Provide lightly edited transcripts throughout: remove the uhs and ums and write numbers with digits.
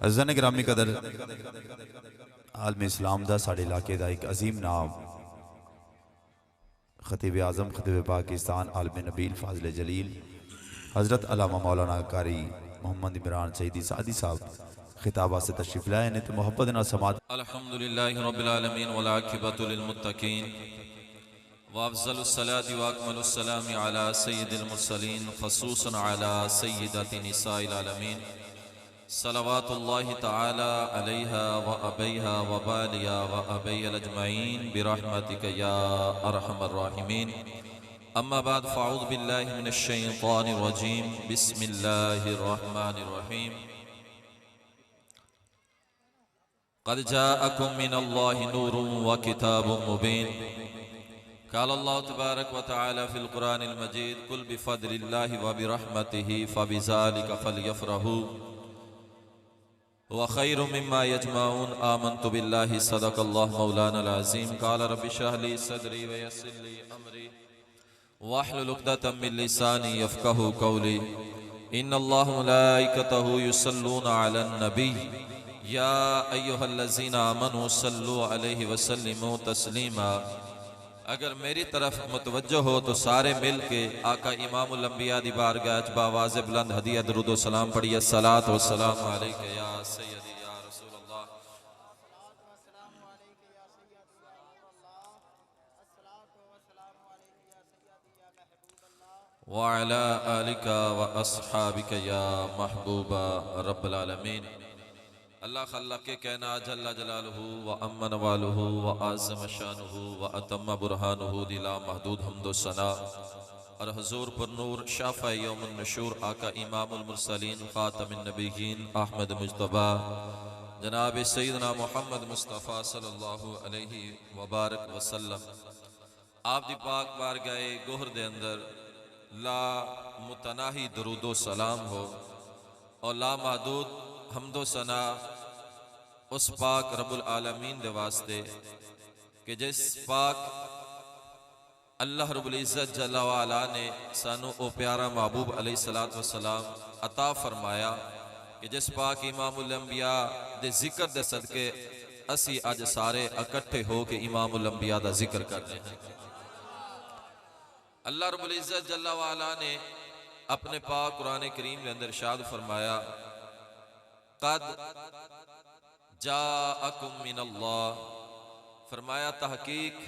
عزیزان گرامی قدر عالم اسلام دا ساڑے علاقے دا ایک عظیم نام خطیب اعظم خطیب پاکستان عالم نبیل فاضل جلیل حضرت علامہ مولانا قاری محمد عمران سیدی سعدی صاحب خطابہ سے تشریف لائے نے تو محبت نہ سماعت الحمدللہ رب العالمین والعاقبۃ للمتقین وافضل الصلاة واکمل السلام علی سید المرسلین خصوصا علی سیدات نساء العالمین صلوات اللہ تعالی علیہا و ابیہا و بالیہ و ابی الاجمعین برحمتک یا ارحم الراحمین اما بعد فاعوذ باللہ من الشیطان الرجیم بسم اللہ الرحمن الرحیم قد جاءکم من اللہ نور و کتاب مبین قال اللہ تبارک و تعالی فی القرآن المجید قل بفضل اللہ و برحمتہ فبذالک فلیفرحوا وخير مما يجمعون آمنت بالله صدق الله مولانا العظيم قال رب اشرح لي صدري ويسر لي أمري واحلل عقدة من لساني يفقهوا قولي إن الله ملائكته يصلون على النبي يا أيها الذين آمنوا صلوا عليه وسلموا تسليما اگر میری طرف متوجہ ہو تو سارے مل کے آقا امام الانبیاء دی بارگاہ بآواز بلند ہدیہ درود و سلام پڑھیے الصلاۃ والسلام علیک یا سیدی یا رسول اللہ وعلی آلک و اصحابک یا محبوب رب العالمین اللہ خلق کے کائنات جل جلالہ و امن والہ و اعظم شانہ و اتم برہانہ دی لا محدود حمد و ثنا اور حضور پر نور شافع یوم النشور آقا امام المرسلین خاتم النبیین احمد مجتبی جناب سیدنا محمد مصطفیٰ صلی اللہ علیہ وبارک وسلم آپ دی پاک بارگاہ گہر دے اندر لا متناہی درود و سلام ہو اور لا محدود حمد و ثنا اس پاک رب العالمین دے واسطے کہ جس پاک اللہ رب العزت جل وعلا نے سانو او پیارا محبوب علیہ السلام عطا فرمایا کہ جس پاک امام الانبیاء دے ذکر دے صدقے اسی آج سارے اکٹھے ہو کے امام الانبیاء دا ذکر کر رہے ہیں اللہ رب العزت جل وعلا نے اپنے پاک قرآن کریم کے اندر ارشاد فرمایا قد جاءکم من اللہ فرمایا تحقیق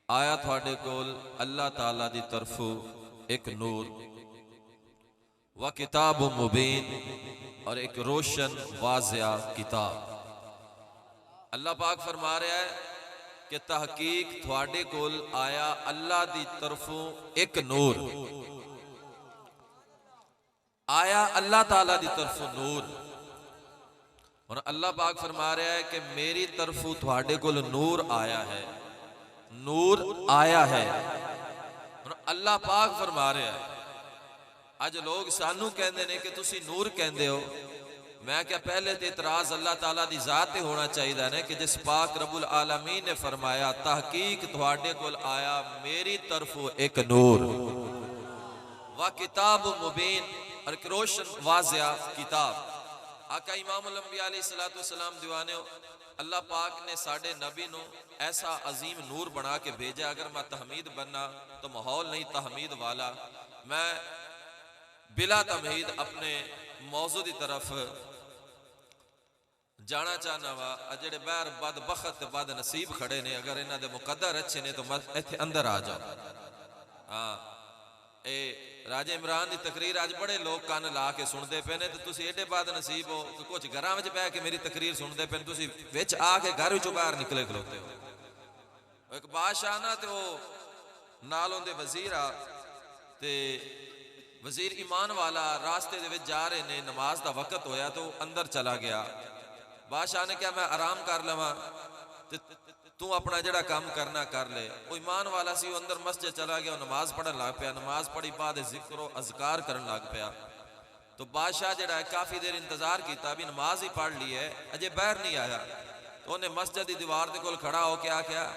آیا تھوڑے کول اللہ تعالیٰ دی طرفو ایک نور و کتاب مبین اور ایک روشن واضح کتاب اللہ پاک فرما رہا ہے کہ تحقیق تھوڑے کول آیا اللہ دی طرفو ایک نور آیا اللہ تعالیٰ دی طرف نور اور اللہ پاک فرما رہا ہے کہ میری طرف تھوڑے کو نور آیا ہے نور آیا ہے اور اللہ پاک فرما رہا ہے آج لوگ سانو کہندے نے کہ تسی نور کہندے ہو میں کیا پہلے تے اعتراض اللہ تعالیٰ دی ذات ہونا چاہیے نے کہ جس پاک رب العالمین نے فرمایا تحقیق تھوڑے کو آیا میری طرف ایک نور و کتاب مبین اور ایک روشن واضح کتاب آقا امام الانبیاء علیہ السلام دیوانے ہو اللہ پاک نے ساڑھے نبی نو ایسا عظیم نور بنا کے بھیجا اگر میں تحمید بننا تو ماحول نہیں تحمید والا میں بلا تمہید اپنے موضوع دی طرف جانا چاہنا وا اجڑے بیر بد بخت بد نصیب کھڑے نے اگر انہاں دے مقدر اچھے نے تو ایتھے اندر آ جاؤ ہاں اے راجہ عمران دی تقریر آج بڑے لوگ کان لا کے سن دے پہنے تو تسی ایڈے بعد نصیب ہو کہ کچھ گھراں وچ بیٹھ کے میری تقریر سن دے پہنے تسی وچ آ کے گھر وچوں باہر نکلے کھلوتے ہو ایک بادشاہ نا تے وہ نالوں دے وزیر آ تے وزیر ایمان والا راستے دے وچ جا رہے نے نماز دا وقت ہویا تو اندر چلا گیا بادشاہ نے کہا میں آرام کر لواں تو اپنا جڑا کام کرنا کر لے وہ ایمان والا سی وہ اندر مسجد چلا گیا وہ نماز پڑھن لگ پیا نماز پڑھی بعد ذکر و اذکار کرن لگ پیا تو بادشاہ جڑا ہے کافی دیر انتظار کیتا ابھی نماز ہی پڑھ لی ہے اجے باہر نہیں آیا تو انہیں مسجد دی دیوار دے کول کھڑا ہو کے آ کیا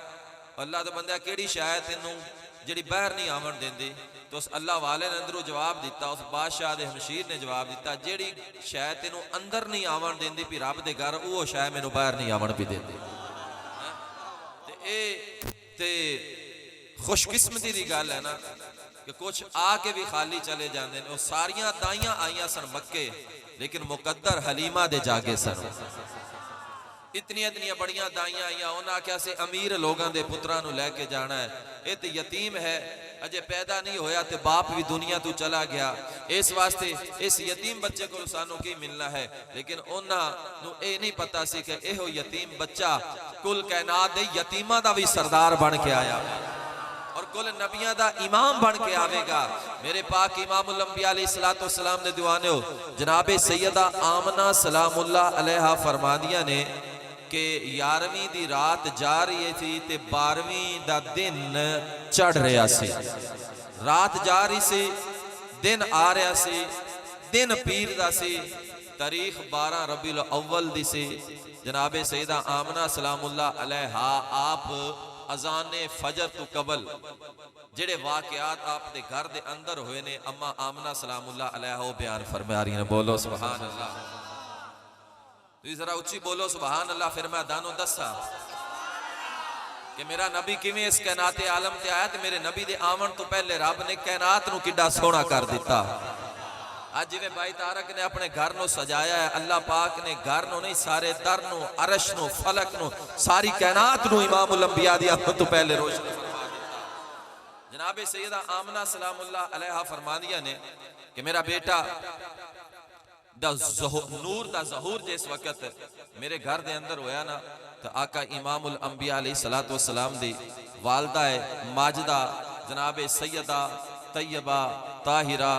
اللہ دے بندہ کیڑی شاید تینوں جڑی باہر نہیں آمن دیندی تو اس اللہ والے نے اندروں جواب دیتا، اس بادشاہ دے ہمشیر نے جواب دیتا، جیڑی شے تینوں اندر نہیں آون دیندی پی رب دے گھر، وہ شے مینوں باہر نہیں آون پی دیندی۔ تے اے تے خوش قسمتی دی گل ہے نا کہ کچھ آ کے بھی خالی چلے جاندے نے۔ وہ ساریاں دائیاں آئیاں سن مکے، لیکن مقدر حلیمہ دے جاگے سن۔ اتنی بڑیاں دائیاں آئیاں، انہاں کیا سے امیر لوگاں دے پتراں نو لے کے جانا ہے، اے تے یتیم ہے، اجے پیدا نہیں ہویا تے باپ بھی دنیا تو چلا گیا، اس واسطے اس یتیم بچے کو سانو کی ملنا ہے۔ لیکن انہاں نو اے نہیں پتا سی کہ اے ہو یتیم بچہ کل کائنات دے یتیماں دا بھی سردار بن کے آیا اور کل نبیاں دا امام بن کے آوے گا۔ میرے پاک امام الانبیاء علیہ السلام نے دیوانے ہو جناب سیدہ آمنہ سلام اللہ علیہ فرمادیاں نے کہ 11ویں دی رات جا رہی تھی تے 12ویں دا دن چڑھ رہا سی، رات جا رہی سی، دن آ رہا سی، دن پیر دا سی، تاریخ 12 ربیع الاول دی سی۔ جناب سیدہ آمنہ سلام اللہ علیہ آپ اذان فجر تو قبل جڑے واقعات آپ دے گھر دے اندر ہوئے نے اما آمنہ سلام اللہ علیہ وہ بیان فرما رہی ہیں۔ بولو سبحان اللہ، تو ذرا اچھی بولو سبحان اللہ، پھر میں دانو دسا کہ میرا نبی کیویں اس کائنات عالم تے آیا تے میرے نبی دے آمن تو پہلے رب نے کائنات نو کڈا سونا کر دیتا۔ آج جویں بھائی تارک نے اپنے گھر نو سجایا ہے، اللہ پاک نے گھر نو نہیں سارے در نو، عرش نو، فلک نو، ساری کائنات نو امام الانبیاء دی آمن تو پہلے روشن فرما دیتا۔ جناب سیدہ آمنہ سلام اللہ علیہ فرمانیہ نے کہ میرا بیٹا نور دا ظہور جس وقت میرے گھر دے اندر ہویا نا تو آقا امام الانبیاء علیہ السلام دی والدہ ماجدہ جناب سیدہ طیبہ طاہرہ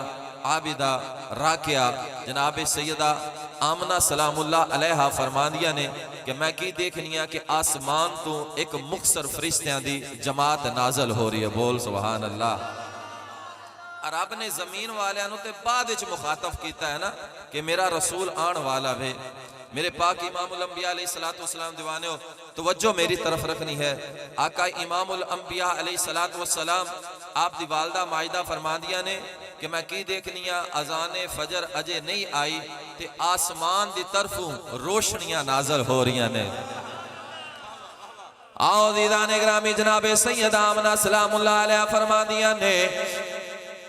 عابدہ راکعہ جناب سیدہ آمنہ سلام اللہ علیہ فرماندیہ نے کہ میں کی دیکھنیا کہ آسمان تو ایک مختصر فرشتیاں دی جماعت نازل ہو رہی ہے۔ بول سبحان اللہ۔ رب نے زمین والے انہوں تے بعد اچھ مخاطب کیتا ہے نا کہ میرا رسول آن والا بھی۔ میرے پاک امام الانبیاء علیہ السلام دیوانے ہو توجہ میری طرف رکھنی ہے۔ آقا امام الانبیاء علیہ السلام آپ دی والدہ مائدہ فرماندیاں نے کہ میں کی دیکھنیا اذان فجر اجے نہیں آئی تے آسمان دی طرفوں روشنیاں نازل ہو رہی ہیں۔ آؤ دیدان اگرامی جناب سیدہ آمنہ سلام اللہ علیہ فرماندیاں نے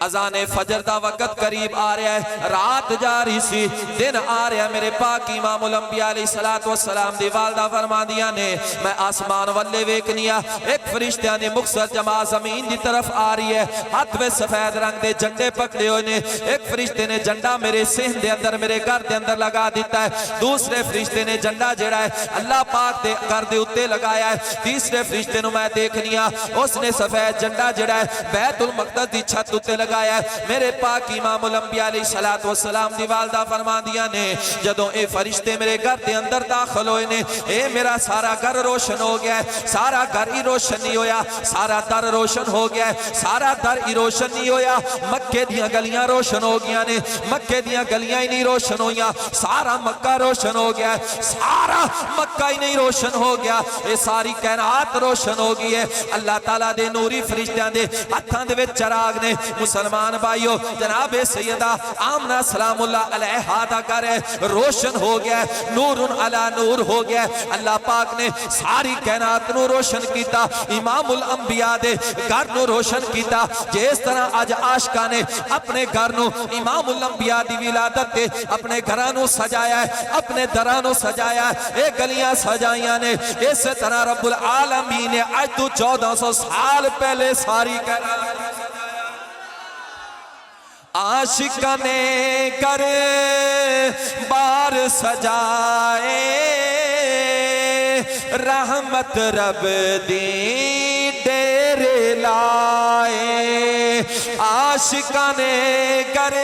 اذان فجر دا وقت قریب آ رہا ہے، رات جا رہی سی، دن آ رہا ہے۔ میرے پاک امام الانبیاء علیہ السلام دی والدہ فرماندیاں نے میں آسمان والے ویکنیا ایک فرشتیاں نے مختصر جماعت زمین دی طرف آ رہی ہے، ہاتھ میں سفید رنگ دے جنڈے پکڑے ہوئے نے۔ ایک فرشتے نے جنڈا میرے سہن دے اندر میرے گھر دے اندر لگا دیتا ہے، دوسرے فرشتے نے جنڈا جڑا ہے اللہ پاک دے گھر دے اتے لگایا ہے، تیسرے فرشتے نو میں دیکھنیا اس نے سفید جنڈا جڑا ہے بیت المقدس دی چھت اتے لگایا ہے۔ میرے پاک امام الانبیاء علیہ السلام دی والدہ فرماندیاں نے جدوں اے فرشتے میرے گھر دے اندر داخل ہوئے نے اے میرا سارا گھر روشن ہو گیا ہے۔ سارا گھر ہی روشن نہیں ہویا، سارا در روشن ہو گیا ہے، سارا در ہی روشن نہیں ہویا، مکے دیاں گلیاں روشن ہو گیا نے، مکے دیاں گلیاں ہی نہیں روشن ہویا، سارا مکہ روشن ہو گیا ہے، سارا مکہ ہی نہیں روشن ہو گیا، اے ساری کائنات روشن ہو گئی ہے۔ اللہ تعالیٰ دے نوری فرشتیاں دے ہتھاں دے وچ چراغ نے مسلمان بھائیو جناب سیدہ آمنہ سلام اللہ علیہ دا گھر روشن ہو گیا، نور علی نور ہو گیا۔ اللہ پاک نے ساری کائنات نو روشن کیتا، امام الانبیاء دے گھر نو روشن کیتا، جس طرح آج عاشقاں نے اپنے گھر نو امام الانبیاء دی ولادت تے اپنے گھراں نو سجایا ہے، اپنے دراں نو سجایا ہے، اے گلیاں سجائیاں نے۔ اس طرح رب العالمین نے آج تو 1400 سال پہلے ساری کائنات عاشقاں نے گھر بار سجائے، رحمت رب دی ڈیرے لائے، عاشقاں نے گھر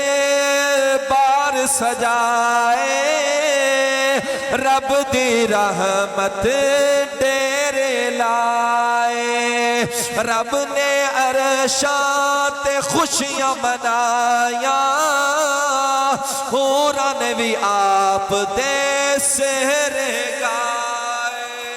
بار سجائے، رب دی رحمت ڈیرے لائے، رب نے عرشاں تے خوشیاں منایا، حوراں نے بھی آپ دے سحر گائے،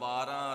12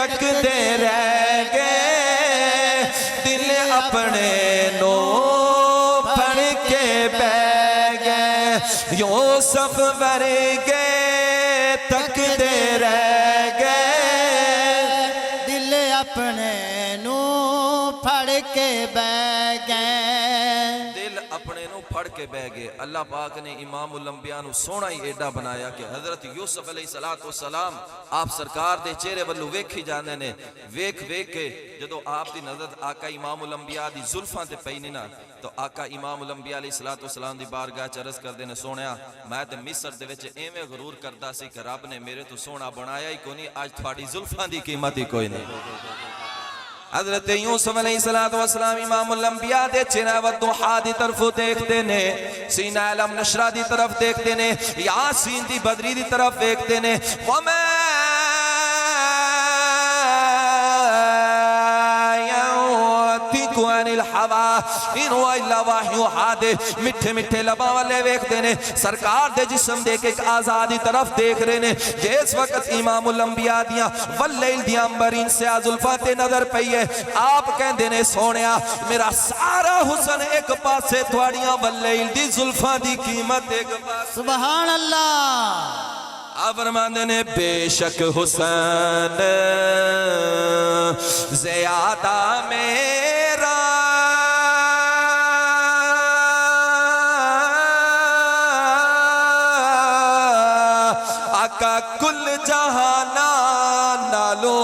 تکدے رہ گئے دل اپنے نو پھڑ کے بہ گئے یوسف ورگے تکدے رہ گئے دل اپنے نو پھڑ کے بہ گئے دل اپنے نو پھڑ کے بہ گئے اللہ پاک نے امام الانبیاء نو سونا ہی ایڈا بنایا کہ حضرت یوسف علیہ السلام آپ سرکار دے چہرے والو ویکھی جاندے نے ویکھ کے جدو آپ دی نظر آقا امام الانبیاء دی زلفاں تے پئی نہیں نا تو آقا امام الانبیاء علیہ السلام دی بارگاہ چ عرض کردے نے سونیا میں تے مصر دے وچ ایویں غرور کردا سی کہ رب نے میرے تو سونا بنایا ہی کوئی نہیں اج تھوڑی زلفاں دی قیمت ہی کوئی نہیں حضرت یوسف علیہ السلام امام الانبیاء دے چہرہ والضحا دی طرف دیکھتے نے سینہ علم نشرہ دی طرف دیکھتے نے یاسین دی بدری دی طرف دیکھتے نے وَمَا يَنْتِقُ عَنِ الْحَوَىٰ إِنْ هُوَ إِلَّا وَحْيٌ يُوحَىٰ مٹھے مٹھے لباں والے ویکھتے نے سرکار دے جسم دے کے آزادی طرف دیکھ رہے نے جس وقت امام الانبیاء دیاں واللیل دیاں امبرین سے زلفاں تے نظر پئی ہے آپ کہندے نے سونیا میرا سارا حسن ایک پاسے تھوڑیاں واللیل دی زلفاں دی قیمت ایک پاسے سبحان اللہ آپ فرماندے نے بے شک حسن زیادہ میرا آقا کل جہانا نالو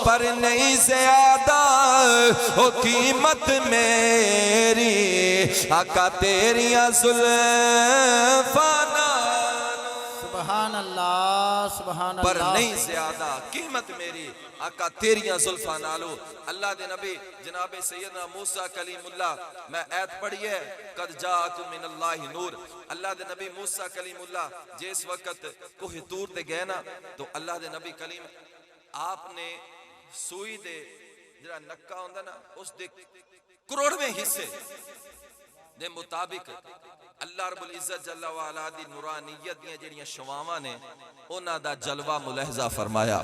پر نہیں زیادہ ہو قیمت میری آقا تیریاں زلفاں سبحان اللہ سبحان پر اللہ نہیں زیادہ قیمت میری آقا تیریاں زلفاں نالو اللہ دے نبی جناب سیدنا موسیٰ کلیم اللہ میں ایت پڑھی ہے قد جاءکم من اللہ نور اللہ دے نبی موسیٰ کلیم اللہ جس وقت کوہ طور تے گئے نا تو اللہ دے نبی کلیم آپ نے سوئی دے جڑا نکا ہوندا نا اس دے کروڑویں حصے دے مطابق اللہ رب العزت جل وعلا دی نورانیت دیاں جڑیاں شواواں نے انہاں دا جلوہ ملاحظہ فرمایا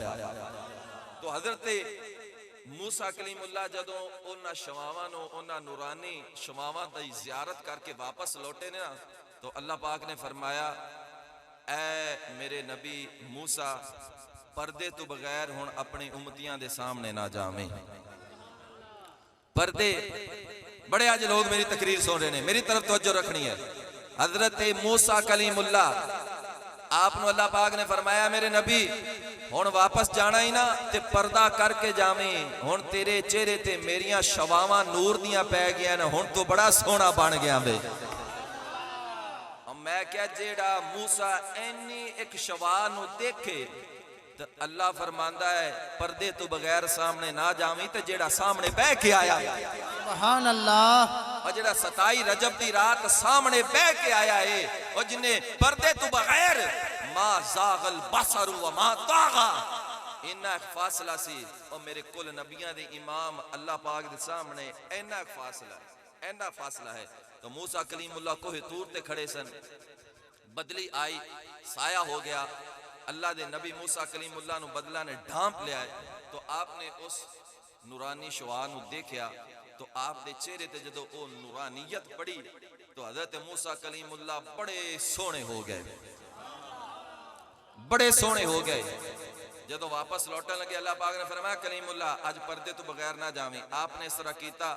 تو حضرت موسیٰ کلیم اللہ جدوں انہاں شواواں نو انہاں نورانی شواواں دی زیارت کر کے واپس لوٹے نا تو اللہ پاک نے فرمایا اے میرے نبی موسیٰ پردے تو بغیر ہن اپنی امتیاں دے سامنے نہ جاویں پردے بڑے آج لوگ میری تقریر سن رہے ہیں میری طرف توجہ رکھنی ہے حضرت موسیٰ کلیم اللہ آپ نو اللہ پاک نے فرمایا میرے نبی ہن واپس جانا ہی نا تے پردہ کر کے جاویں ہن تیرے چہرے تے میریاں شواواں نور دیاں پہ گیا نا ہن تو بڑا سونا بن گیا بے میں کیا جیڑا موسیٰ اینی ایک شواہ نو دیکھے تو اللہ فرماندہ ہے پردے تو بغیر سامنے نہ جاویں تو جیڑا سامنے بہ کے آیا سبحان اللہ اور جیڑا 27 رجب دی رات سامنے بہ کے آیا ہے اور جنہیں پردے تو بغیر ما زاغ البصر وما طاغا انہا ایک فاصلہ سی اور میرے کل نبیاں دے امام اللہ پاک دے سامنے اینا ایک فاصلہ ہے تو موسیٰ کلیم اللہ کوہ طور تے کھڑے سن بدلی آئی سایہ ہو گیا اللہ دے نبی موسیٰ کلیم اللہ نو بدلہ نے ڈھانپ لیا ہے تو آپ نے اس نورانی شعاع نو دیکھیا تو آپ دے چہرے تے جدو او نورانیت پڑی تو حضرت موسیٰ کلیم اللہ بڑے سونے ہو گئے جدو واپس لوٹن لگے اللہ پاک نے فرمایا کلیم اللہ آج پردے تو بغیر نہ جاویں آپ نے اس طرح کیتا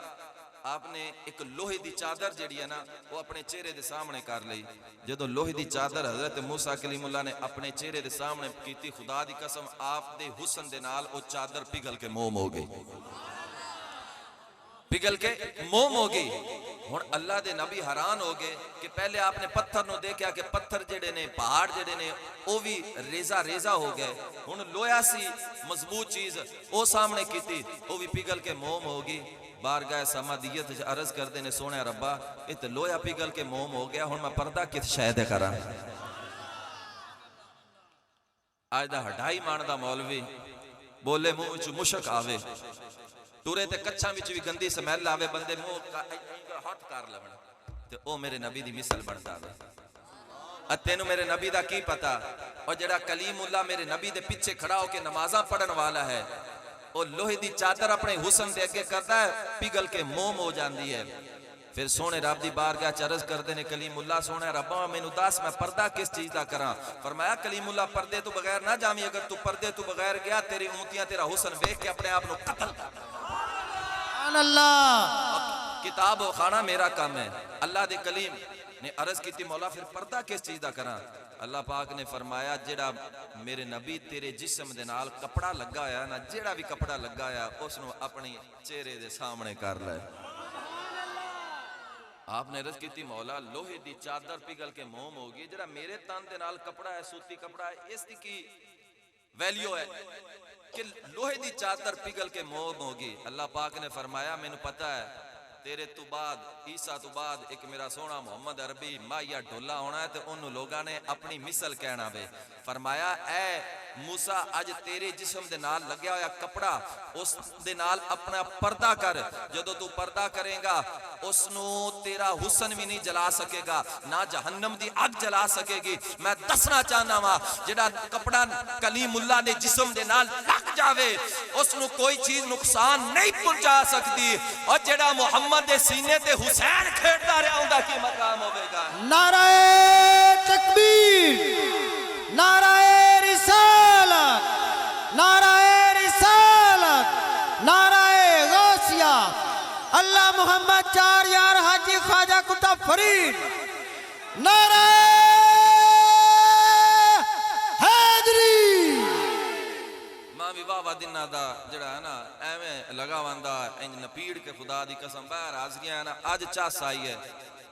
آپ نے ایک لوہے دی چادر جڑی ہے نا وہ اپنے چہرے دے سامنے کر لئی جدو لوہے دی چادر حضرت موسیٰ کلیم اللہ نے اپنے چہرے دے سامنے کیتی خدا دی قسم آپ دے حسن دے نال وہ چادر پگھل کے موم ہو گئی ہن اللہ دے نبی حیران ہو گئے کہ پہلے آپ نے پتھر نو دیکھا کہ پتھر جڑے نے پہاڑ جڑے نے او بھی ریزہ ہو گئے ہن لویا سی مضبوط چیز او سامنے کیتی او بھی پگھل کے موم ہوگی بارگاہ سمادیت عرض کر دینے سونے ربا ات لویا پگھل کے موم ہو گیا ہن میں پردہ کس شاید کرا آج دا ہڈائی ماندہ مولوی بولے منہ وچ مشک آوے ٹورے تے کچھاں وچ بھی گندی سمیل آوے بندے منہ کا ہاتھ کر لونا تے او میرے نبی دی مثال بندا ہے تینوں میرے نبی دا کی پتا؟ اور جڑا کلیم اللہ میرے نبی دے پیچھے کھڑا ہو کے نمازاں پڑھن والا ہے وہ لوہے دی چادر اپنے حسن دے اگے کرتا ہے، پگھل کے موم ہو جاندی ہے۔ پھر سونے رب دی بارگاہ چ عرض کردے نے کلیم اللہ سونا ربا مینوں دس میں پردہ کس چیز دا کراں؟ فرمایا کلیم اللہ پردے تو بغیر نہ جاویں، اگر تو پردے تو بغیر گیا تیری امتیاں تیرا حسن دیکھ کے اپنے آپ نو قتل کر۔ سبحان اللہ، کتاب و خانہ میرا کام ہے۔ اللہ دے کلیم نے عرض کی تھی مولا پھر پردہ کس چیز دا کراں؟ اللہ پاک نے فرمایا جڑا میرے نبی تیرے جسم دے نال کپڑا لگا ہے نا، جڑا بھی کپڑا لگا ہے اس نو اپنی چہرے دے سامنے کر لے۔ آپ نے عرض کی تھی مولا لوہے دی چادر پگھل کے موم ہوگی، جڑا میرے تن دے نال کپڑا ہے سوتی کپڑا ہے اس دی کی ویلیو ہے کہ لوہے دی چادر پگھل کے موم ہوگی؟ اللہ پاک نے فرمایا مینوں پتہ ہے تیرے تو بعد عیسیٰ تو بعد ایک میرا سونا محمد عربی مائیا ڈھولا ہونا ہے تو انہوں لوگاں نے اپنی مثل کہنا بے۔ فرمایا اے موسیٰ اج تیرے جسم دے نال لگیا ہویا کپڑا اس دے نال اپنا پردہ کر، جدو تو پردہ کریں گا اس نو تیرا حسن بھی نہیں جلا سکے گا، نہ جہنم دی آگ جلا سکے گی۔ میں دسنا چاہنا وا جڑا کپڑا کلیم اللہ نے جسم دے نال لگ جاوے اس نو کوئی چیز نقصان نہیں پہنچا سکتی، اور جڑا محمد دے سینے تے حسین کھیڑتا رہا ہوں دا کی مقام ہوئے گا۔ نعرہ تکبیر، نعرہ رسالت، نعرہ رسالت، نعرہ غوثیہ، اللہ محمد چار یار حاجی خواجہ کتب فرید، نعرہ حیدری۔ ماں بھی واہ دنہ دا جڑا ہے نا ایویں لگا واندہ انج نپیڑ کے خدا دی قسم باہر حاضریاں ہے نا آج چاس آئی ہے۔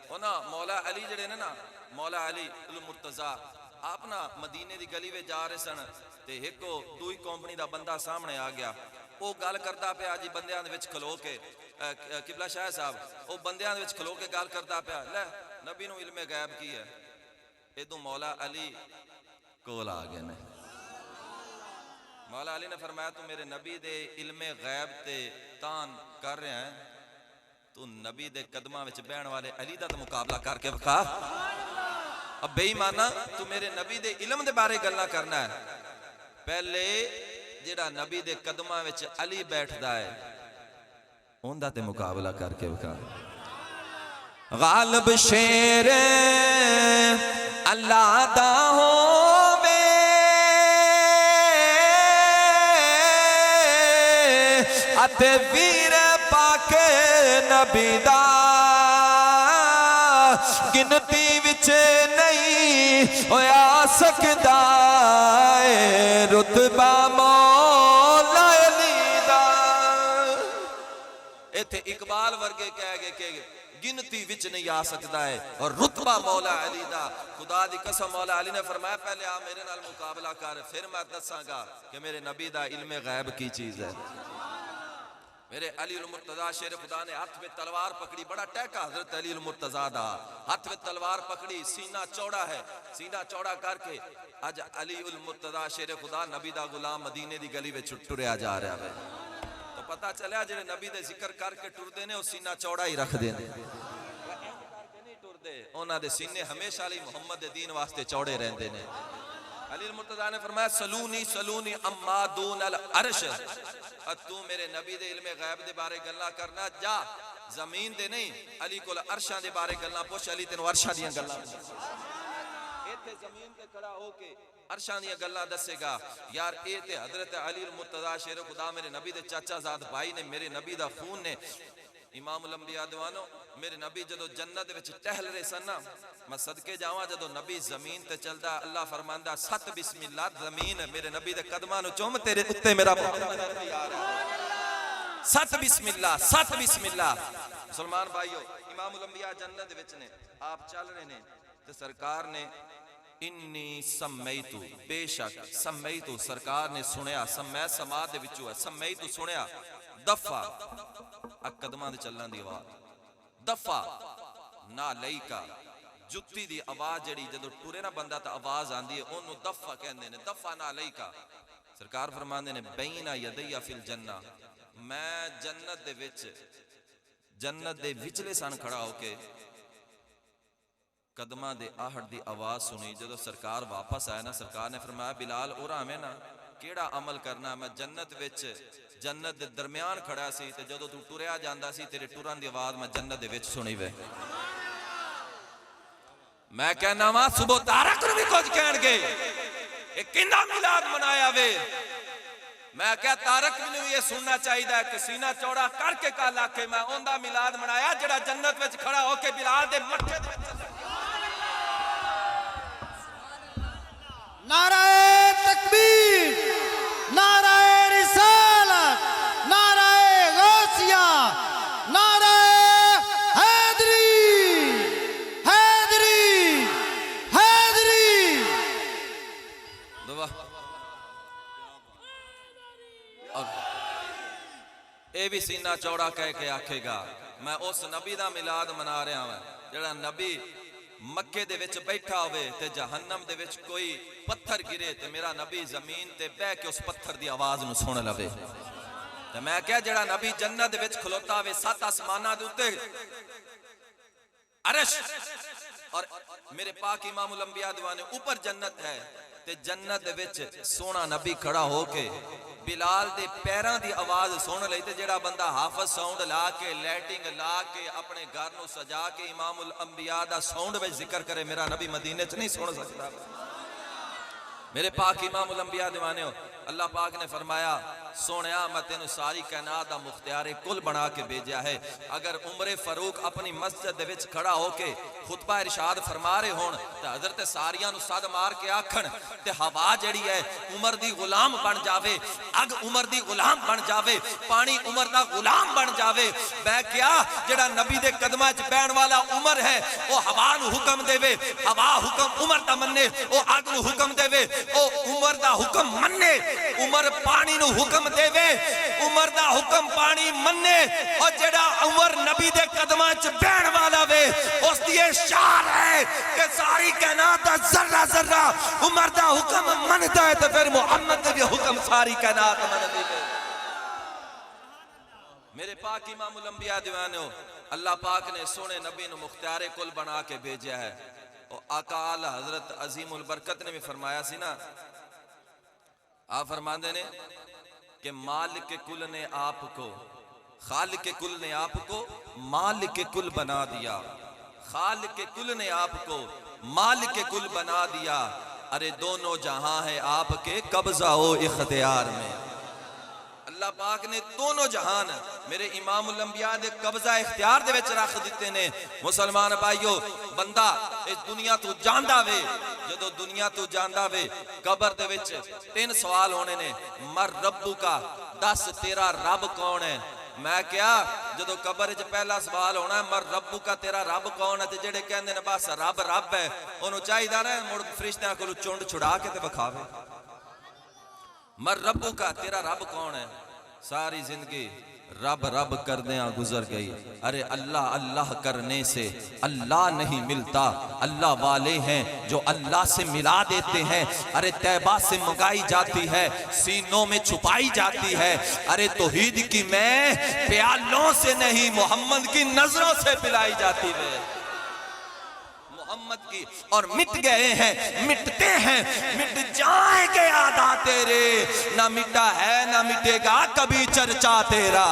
وہ نا مولا علی جڑے نا مولا علی المرتضیٰ آپ نا مدینے دی گلی وے جا رہے سن تے ایک دوئی کمپنی دا بندہ سامنے آ گیا، وہ گال کردا پیا جی بندیاں دے وچ کھلو کے قبلہ شاہ صاحب وہ بندیاں دے وچ کھلو کے گال کردا پیا لے نبی نو علم غیب کی ہے۔ ادو مولا علی کول آ گئے نے۔ مولا علی نے فرمایا تو میرے نبی دے علم غیب تے تان کر رہے ہیں، تو نبی دے قدمہ وچ بہن والے علی دا تو مقابلہ کر کے بکھا۔ اب بے ایمانا تو میرے نبی دے علم دے بارے گلنا کرنا ہے، پہلے جڑا نبی دے قدمہ وچ علی بیٹھ دا ہے ان دا تے مقابلہ کر کے بکھا۔ غالب شیر اللہ دا ہووے اتے ویر پاک نبی دا گنتی وچ نہیں ہویا سکدا اے رتبہ مولا علی دا۔ ایتھے اقبال ورگے کہہ گئے کہ گنتی وچ نہیں آ سکتا ہے اور رتبہ مولا علی دا۔ خدا دی قسم مولا علی نے فرمایا پہلے آپ میرے نال مقابلہ کر پھر میں دساں گا کہ میرے نبی دا علم غیب کی چیز ہے۔ میرے علی المرتضیٰ شیر خدا نے ہاتھ میں تلوار پکڑی، بڑا ٹیکا حضرت علی المرتضیٰ دا، ہاتھ میں تلوار پکڑی، سینہ چوڑا ہے، سینہ چوڑا کر کے اج علی المرتضیٰ شیر خدا نبی دا غلام مدینے دی گلی وچ ٹریا جا رہا ہے۔ تو پتہ چلیا جڑے نبی دے ذکر کر کے ٹردے نے وہ سینہ چوڑا ہی رکھ دے نے، انہاں دے سینے ہمیشہ علی محمد دے دین واسطے چوڑے رہندے نے۔ علی المرتضیٰ نے فرمایا سلونی سلونی اما دون العرش، تو میرے نبی دے علم غیب دے بارے گلنا کرنا جا زمین دے نہیں، علی کو عرشاں دے بارے گلنا پوچھ، علی تینوں عرشاں دیاں گلنا ایتھے زمین تے کھڑا ہو کے عرشاں دیاں گلنا دسے گا۔ یار اے تے حضرت علی المرتضیٰ شیر خدا میرے نبی دے چاچا زاد بھائی نے، میرے نبی دا خون نے۔ امام الانبیاء دیوانو میرے نبی جدو جنت وچ ٹہل رہے سن نا، میں صدقے جاواں جدو نبی زمین تے چلدا اللہ فرماندا ست بسم اللہ، زمین میرے نبی دے قدماں نو چوم تیرے اتے میرا محمد تیار ہے۔ ست بسم اللہ، ست بسم اللہ۔ مسلمان بھائیو امام الانبیاء جنت وچ نے، آپ چل رہے نے تے سرکار نے انی سمیتو، بے شک سمیتو سرکار نے سنیا، سمے سماعت دے وچوں ہے، سمیتو سنیا دفع قدماں دے چلن دی آواز، دفع نا لئی کا جتی دی آواز جڑی جدو ٹورے نا بندہ تا آواز آندی ہے انہوں دفع کہندے نے، دفع نا لئی کا۔ سرکار فرماندے نے بین یدیہ فی الجنہ، میں جنت دے وچ جنت دے وچلے سان کھڑا ہو کے قدماں دے آہٹ دی آواز سنی. جدو سرکار واپس آیا نا سرکار نے فرمایا بلال اور آویں نا کیڑا عمل کرنا. میں جنت وچ جنت دے درمیان کھڑا سی تے جدو تو ٹریا جاندا سی تیرے ٹرن دی آواز میں جنت دے وچ سنی وے. میں کہنا وا صبح تارک نو بھی کچھ کہن گے اے کیندا میلاد منایا وے. میں کہا تارک نو یہ سننا چاہیے کہ سینہ چوڑا کر کے کل آکھے میں اوندا میلاد منایا جڑا جنت وچ کھڑا ہو کے بلال دے مٹھے دے وچ. نعرہ تکبیر، نعرہ رسالت، نعرہ غوثیہ، نعرہ حیدری، حیدری، حیدری. دعا اور اے بھی سینہ چوڑا کہہ کے آکھے گا میں اس نبی دا میلاد منا رہا ہوں جڑا نبی مکے دے وچ بیٹھا ہوئے تے جہنم دے وچ کوئی پتھر گرے تے میرا نبی زمین تے بہ کے اس پتھر دی آواز نو سن لوے. تے میں کہا جڑا نبی جنت دے وچ کھلوتا ہوئے 7 آسماناں دے اوتے عرش اور میرے پاک امام الانبیاء دیوانے اوپر جنت ہے تے جنت دے وچ سونا نبی کھڑا ہو کے بلال دے پیراں دی آواز سن لئی تے جڑا بندہ حافظ ساؤنڈ لا کے لائٹنگ لا کے اپنے گھر نو سجا کے امام الانبیاء دا ساؤنڈ وچ ذکر کرے میرا نبی مدینے چ نہیں سن سکتا. میرے پاک امام الانبیاء دیوانے ہو اللہ پاک نے فرمایا سونیا میں تینوں ساری کائنات دا مختار کل بنا کے بھیجا ہے. اگر عمر فاروق اپنی مسجد دے وچ کھڑا ہو کے خطبہ ارشاد فرما رہے ہون تے حضرت ساریاں نو صد مار کے آکھن تے ہوا جڑی ہے عمر دی غلام بن جاوے, اگ عمر دی غلام بن جاوے, پانی عمر دا غلام بن جاوے. میں کیا جڑا نبی دے قدماں وچ بہن والا عمر ہے او ہوا نو حکم دے وے, ہوا حکم عمر دا مننے, او اگ نو حکم دے وے, او عمر دا حکم مننے, عمر پانی نو حکم دے وے, عمر دا حکم پانی مننے. اور جڑا عمر نبی دے قدماں وچ بہن والا وے اس دی شان ہے کہ ساری کائنات دا ذرہ ذرہ عمر دا حکم منتا ہے تو پھر محمد دے بھی حکم ساری کائنات منتی ہے. میرے پاک امام الانبیاء دیوانے ہو اللہ پاک نے سونے نبی نو مختار کل بنا کے بھیجا ہے. اور آقا اعلی حضرت عظیم البرکت نے بھی فرمایا سی نا, آپ فرماندے نے کہ مالک کل نے آپ کو, خالق کل نے آپ کو مالک کل بنا دیا, خالق کل نے آپ کو مالک کل بنا دیا. ارے دونوں جہاں ہیں آپ کے قبضہ و اختیار میں. اللہ پاک نے دونوں جہان میرے امام الانبیاء دے قبضہ اختیار دے وچ رکھ دیتے نے. مسلمان بھائیو بندہ اس دنیا تو جاندا وے, جدو دنیا تو جاندا وے قبر دے وچ 3 سوال ہونے نے. مر ربو کا, دس تیرا رب کون ہے. میں کیا جدو قبر وچ پہلا سوال ہونا ہے مر ربو کا, تیرا رب کون ہے, تے جڑے کہندے نے بس رب رب ہے اونوں چاہیدا نا مڑ فرشتیاں کولوں چونڈ چھڑا کے تے وکھاوے. مر ربو کا, تیرا رب کون ہے. ساری زندگی رب رب کردیاں گزر گئی. ارے اللہ اللہ کرنے سے اللہ نہیں ملتا, اللہ والے ہیں جو اللہ سے ملا دیتے ہیں. ارے طیبہ سے منگائی جاتی ہے, سینوں میں چھپائی جاتی ہے. ارے توحید کی میں پیالوں سے نہیں محمد کی نظروں سے پلائی جاتی ہے, محمد کی. اور مٹ گئے ہیں, مٹتے ہیں, مٹ جائیں گے آدھا تیرے, نہ مٹا ہے نہ مٹے گا کبھی چرچا تیرا.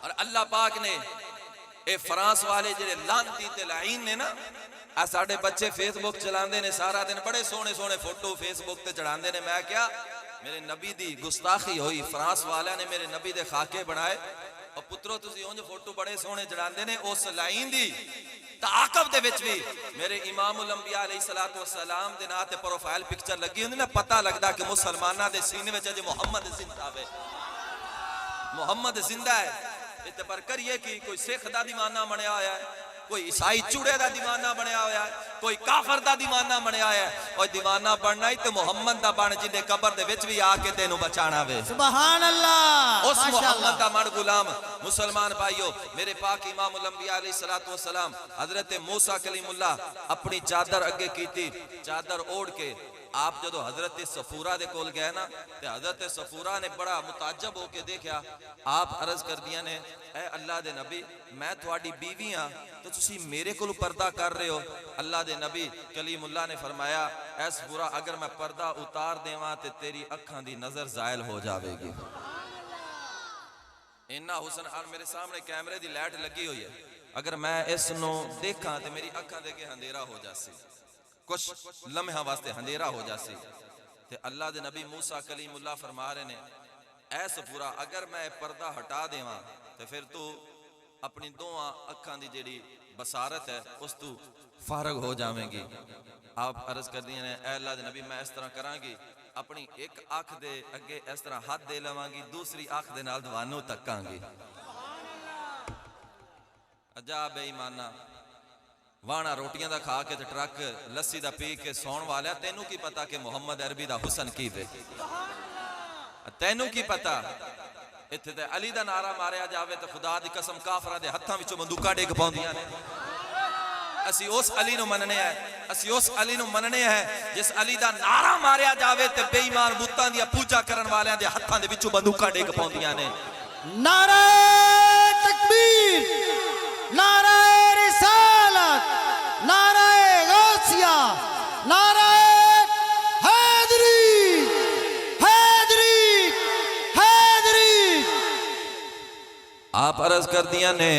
اور اللہ پاک نے اے فرانس والے جڑے لانتی تے لعین نے نا, آ ساڑھے بچے فیس بک چلاندے نے سارا دن, بڑے سونے سونے فوٹو فیس بک تے چڑھاندے نے. میں کیا میرے نبی دی گستاخی ہوئی, فرانس والے نے میرے نبی دے خاکے بنائے. اور پترو تسی اونج فوٹو بڑے سونے چڑھاندے نے, اس لائن دی تعاقب دے وچ بھی میرے امام الانبیاء علیہ السلام دے نا تے پروفائل پکچر لگی ہوندی نا, پتہ لگدا کہ مسلماناں دے سینے وچ اج محمد زندہ ہے, محمد زندہ ہے. تے پر کریے کہ کوئی سکھ دا دیوانہ بنیا ہویا ہے, کوئی عیسائی چوڑے دا دیوانہ بنیا ہویا ہے, کوئی کافر دا دیوانہ بنیا ہویا ہے. اور دیوانہ بننا ہی تے محمد دا بن جن دے قبر دے وچ بھی آ کے تینوں بچانا وے. سبحان اللہ, اس محمد دا مڑ غلام. مسلمان بھائیو میرے پاک امام الانبیاء علیہ السلام حضرت موسیٰ کلیم اللہ اپنی چادر اگے کیتی, چادر اوڑ کے آپ جدو حضرت صفورہ دے کول گئے نا تے حضرت صفورہ نے بڑا متعجب ہو کے دیکھا. آپ عرض کر دیا نے اے اللہ دے نبی میں تھوڑی بیوی ہاں تو تسی میرے کول پردہ کر رہے ہو. اللہ دے نبی کلیم اللہ نے فرمایا اے صفورہ اگر میں پردہ اتار دیواں تے تیری اکھاں دی نظر زائل ہو جاوے گی. انہا حسن آن میرے سامنے کیمرے دی لائٹ لگی ہوئی ہے, اگر میں اس نو دیکھاں تے میری اکھاں دے کے ہندیرہ ہو جاسی, کچھ لمحہ واسطے ہندیرہ ہو جاسی. تے اللہ دے نبی موسیٰ کلیم اللہ فرما رہے نے اے صفورہ اگر میں پردہ ہٹا دیواں تے پھر تو اپنی دوہاں اکھاں دی جیڑی بصارت ہے اس تو فارغ ہو جاویں گی. آپ عرض کر دیا نے اے اللہ دے نبی میں اس طرح کراں گی, اپنی ایک آنکھ دے اگے اس طرح ہاتھ دے لواں گی, دوسری آنکھ دے نال دوانوں تکاں گی. عجاب بے ایمانہ وانا روٹیاں دا کھا کے تے ٹرک لسی دا پی کے سون والا, تینوں کی پتا کہ محمد عربی دا حسن کی وے, تینوں کی پتا اتھے تے علی دا نعرہ ماریا جاوے تے خدا دی قسم کافرہ دے ہتھاں وچوں بندوقاں ڈگ پاؤندیاں نے. اسی اس علی نو مننے ہے, اسی اس علی نو مننے ہے جس علی دا نعرہ ماریا جاوے تے بے ایمان بتاں دی پوجا کرن والیاں دے ہتھاں دے وچوں بندوقاں ڈگ پاؤندیاں نے. نعرہ تکبیر, نعرہ رسالت, نعرہ غوثیہ, نعرہ حیدری, حیدری, حیدری. آپ عرض کر دیا نے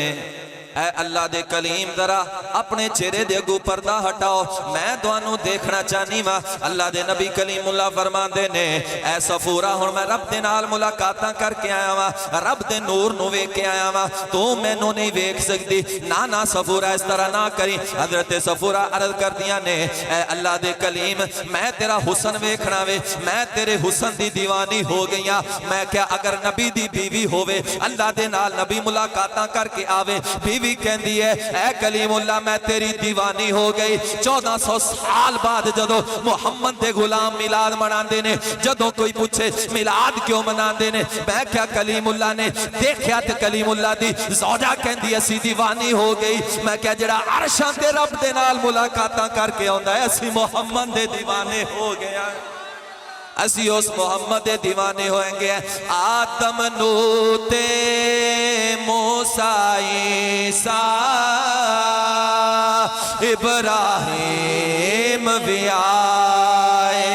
اے اللہ دے کلیم ذرا اپنے چہرے دے اگوں پردہ ہٹاؤ, میں دوانوں دیکھنا چاہنی وا. اللہ دے نبی کلیم اللہ فرمان دے نے اے صفورہ ہن میں رب دے نال ملاقاتاں کر کے آیا وا, رب دے نور نو ویکھ کے آیا وا, تو مینوں نہیں ویکھ سکدی. نا صفورہ اس طرح نہ کری. حضرت صفورہ عرض کر دیا نے اے اللہ دے کلیم میں تیرا حسن ویکھنا وے, میں تیرے حسن دی دیوانی ہو گئیاں. میں کیا اگر نبی دی بیوی ہووے اللہ دے نال نبی ملاقاتاں کر کے آوے, بیوی کہندی ہے اے کلیم اللہ میں تیری دیوانی ہو گئی. 1400 سال بعد جدو محمد دے غلام میلاد مناندے نے, جدو کوئی پوچھے میلاد کیوں مناندے نے, میں کیا کلیم اللہ نے دیکھیا تے کلیم اللہ دی زوجہ کہندی اسی دیوانی ہو گئی. میں کیا جڑا عرشاں تے رب دے نال ملاقاتاں کر کے آندا ہے اسی محمد دے دیوانے ہو گیا, اسی اس محمد دے دیوانے ہوئیں گے. آدم نو تے موسیٰ عیسیٰ ابراہیم بھی آئے,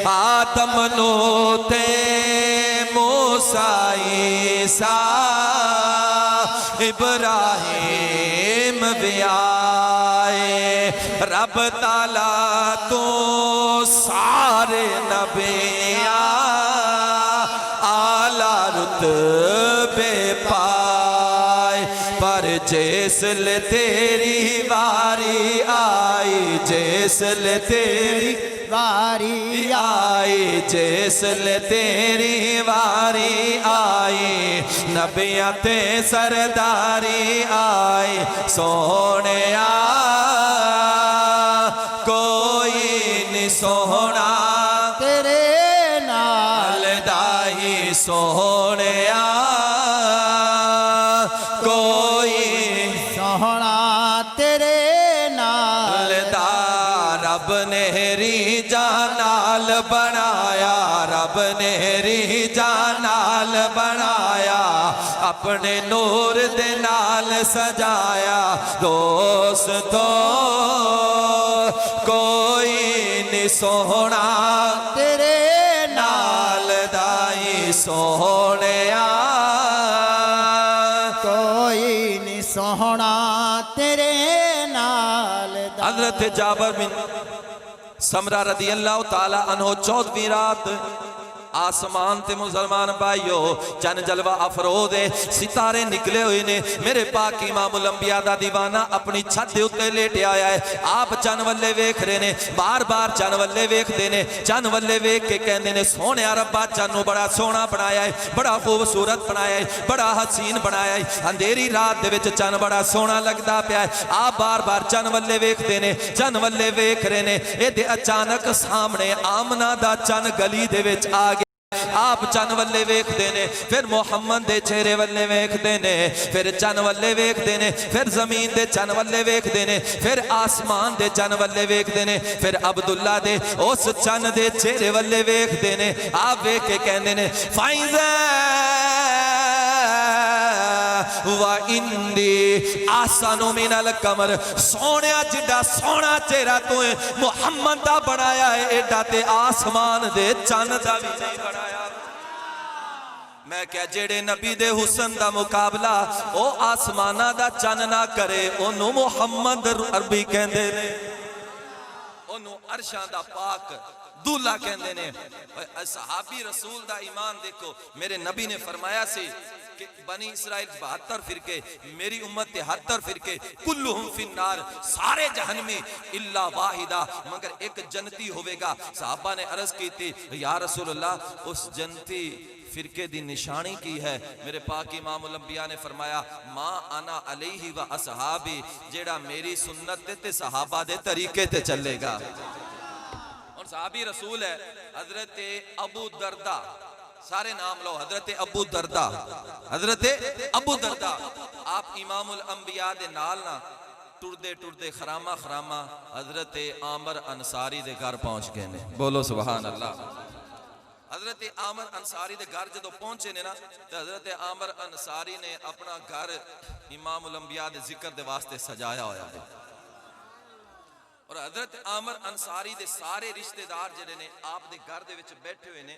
آدم نو تے موسیٰ عیسیٰ ابراہیم بھی آئے. رب تعالیٰ تو سارے نبیاں اعلیٰ رتبے پائے, پر جیسل تیری واری آئی, جیسل تیری واری آئی, جیسل تیری واری آئی, نبیاں تے سرداری آئی. سونیا کوئی نہیں سونا تیرے نال, دائی سونیا کوئی سوہنا تیرے نال. رب نے ریجا نال بنایا, رب نے ریجا نال بنایا, اپنے نور دے نال سجایا. دوستو کوئی نہیں سونا تیرے نال, دائی سونیا کوئی نہیں سوہنا تیرے نال. حضرت جابر بن سمرہ رضی اللہ تعالیٰ عنہ 14ویں رات آسمان تے مسلمان بھائیو چن جلوہ افروز ہے, ستارے نکلے ہوئے نے. میرے پاک امام الانبیاء دا دیوانہ اپنی چھت دے اتے لیٹے آیا ہے. آپ چن والے ویکھ رہے نے, بار بار چن والے ویکھ دینے, چن والے ویکھ کے کہندے نے سونے ربا چنو بڑا سونا بنایا ہے, بڑا خوبصورت بنایا ہے, بڑا حسین بنایا ہے. اندھیری رات دے وچ چن بڑا سونا لگدا پیا ہے. آپ بار بار چن والے ویکھ دینے, چن والے ویکھ رہے نے. اے دے اچانک سامنے آمنہ دا چن گلی دے وچ آ گیا. آپ چن والے ویکھدے نے پھر محمد دے چہرے والے ویکھدے نے پھر چن والے ویکھدے نے پھر زمین دے چن والے ویکھدے نے پھر آسمان دے چن والے ویکھدے نے پھر عبداللہ دے اس چن دے چہرے والے ویکھدے نے آپ ویکھ کے کہندے نے فائزہ وَإِنِّي آسانو من القمر سونیا جڈا سونا چہرہ تو ہے محمد دا بنایا ہے ایڈا تے آسمان دے چاند دا بھی نہیں بنایا میں کیا جیڑے نبی دے حسن دا مقابلہ او آسمانہ دا چاند نہ کرے انہوں محمد عربی کہندے نے انہوں عرشان دا پاک دولہ کہندے نے صحابی رسول دا ایمان دیکھو میرے نبی نے فرمایا سی کہ بنی اسرائیل 72 فرقے میری امت 73 فرقے کلہم فی النار سارے جہنمی الا واحدہ مگر ایک جنتی ہوئے گا صحابہ نے عرض کی تھی یا رسول اللہ اس جنتی فرقے دی نشانی کی ہے میرے پاک امام الانبیاء نے فرمایا ما انا علیہ و اصحابی جیڑا میری سنت تے صحابہ دے طریقے تے چلے گا اور صحابی رسول ہے حضرت ابو دردہ سارے نام لو حضرت ابو دردہ حضرت ابو دردہ آپ امام الانبیاء دے نالنا ٹردے ٹردے خرامہ خرامہ حضرت عامر انصاری دے گھر پہنچ گئے نے بولو سبحان اللہ حضرت عامر انصاری دے گھر جدو پہنچے نے نا تو حضرت عامر انصاری نے اپنا گھر امام الانبیاء دے ذکر دے واسطے سجایا ہویا ہے اور حضرت عامر انصاری دے سارے رشتہ دار جڑے نے آپ دے گھر دے وچ بیٹھے ہوئے نے